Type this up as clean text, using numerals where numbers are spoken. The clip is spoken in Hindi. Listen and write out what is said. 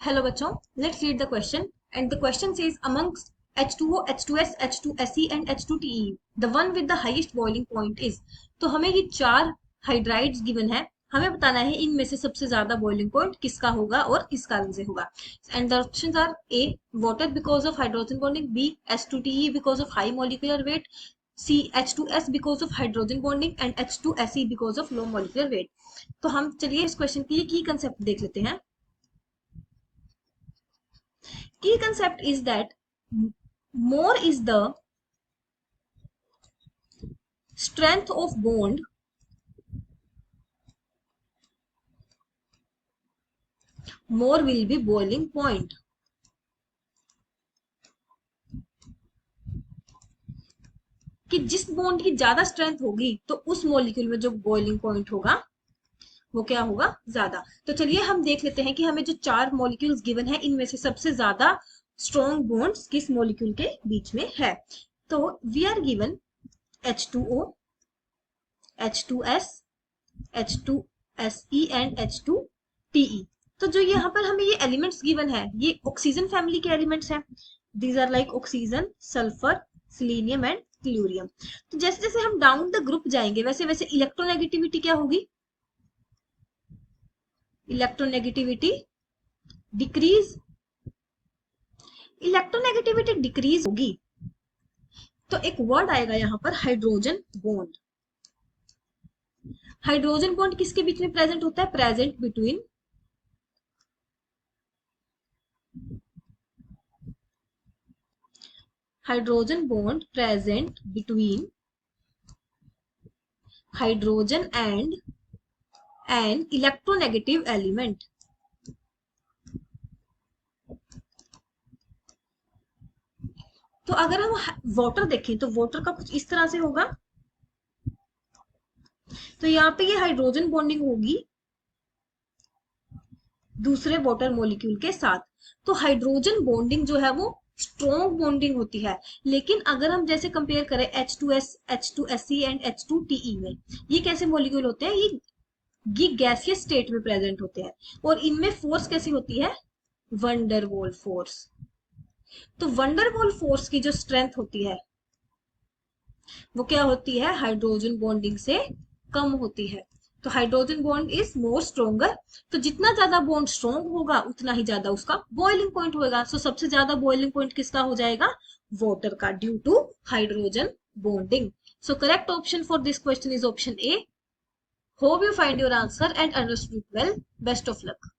Hello बच्चों, let's read the question. And the question says amongst H2O, H2S, H2Se and H2Te, the one with the highest boiling point is. तो हमें ये चार हाइड्राइड्स गिवन है, हमें बताना है इनमें से सबसे ज्यादा बॉइलिंग पॉइंट किसका होगा और किस कारण से होगा. And the options are A water because of hydrogen bonding, B H2Te because of high molecular weight, C H2S because of hydrogen bonding and H2Se because of low molecular weight. तो हम चलिए इस क्वेश्चन की की कंसेप्ट देख लेते हैं. Key concept is that more is the strength of bond more will be boiling point. कि जिस बॉन्ड की ज्यादा स्ट्रेंथ होगी तो उस मॉलिक्यूल में जो बॉइलिंग पॉइंट होगा वो क्या होगा, ज्यादा. तो चलिए हम देख लेते हैं कि हमें जो चार मॉलिक्यूल्स गिवन है इनमें से सबसे ज्यादा स्ट्रॉन्ग बॉन्ड्स किस मॉलिक्यूल के बीच में है. तो we are given H2O, H2S, H2Se and H2Te. तो जो यहाँ पर हमें ये एलिमेंट्स गिवन है ये ऑक्सीजन फैमिली के एलिमेंट्स हैं. These are like oxygen, sulphur, selenium and chlorinium. तो जैसे जैसे हम डाउन द ग्रुप जाएंगे वैसे वैसे इलेक्ट्रोनेगेटिविटी क्या होगी, इलेक्ट्रोनेगेटिविटी डिक्रीज. इलेक्ट्रोनेगेटिविटी डिक्रीज होगी तो एक वर्ड आएगा यहाँ पर हाइड्रोजन बॉन्ड. हाइड्रोजन बॉन्ड किसके बीच में प्रेजेंट होता है, present between hydrogen bond present between hydrogen and an electronegative element. तो अगर हम वाटर देखें तो वाटर का कुछ इस तरह से होगा. तो यहाँ पे ये हाइड्रोजन बॉन्डिंग होगी दूसरे वाटर मॉलिक्यूल के साथ. तो हाइड्रोजन बॉन्डिंग जो है वो स्ट्रॉन्ग बॉन्डिंग होती है. लेकिन अगर हम जैसे कंपेयर करें H2S, H2Se एंड H2Te में, ये कैसे मॉलिक्यूल होते हैं, ये गैसियस स्टेट में प्रेजेंट होते हैं. और इनमें फोर्स कैसी होती है, वंडरवॉल फोर्स. तो वंडरवॉल फोर्स की जो स्ट्रेंथ होती है वो क्या होती है, हाइड्रोजन बॉन्डिंग से कम होती है. तो hydrogen bond is more stronger. तो जितना ज्यादा बॉन्ड स्ट्रोंग होगा उतना ही ज्यादा उसका बॉइलिंग पॉइंट होगा. सो सबसे ज्यादा बॉइलिंग पॉइंट किसका हो जाएगा, वाटर का, due to hydrogen bonding. So correct option for this question is option A. Hope you find your answer and understood well. Best of luck.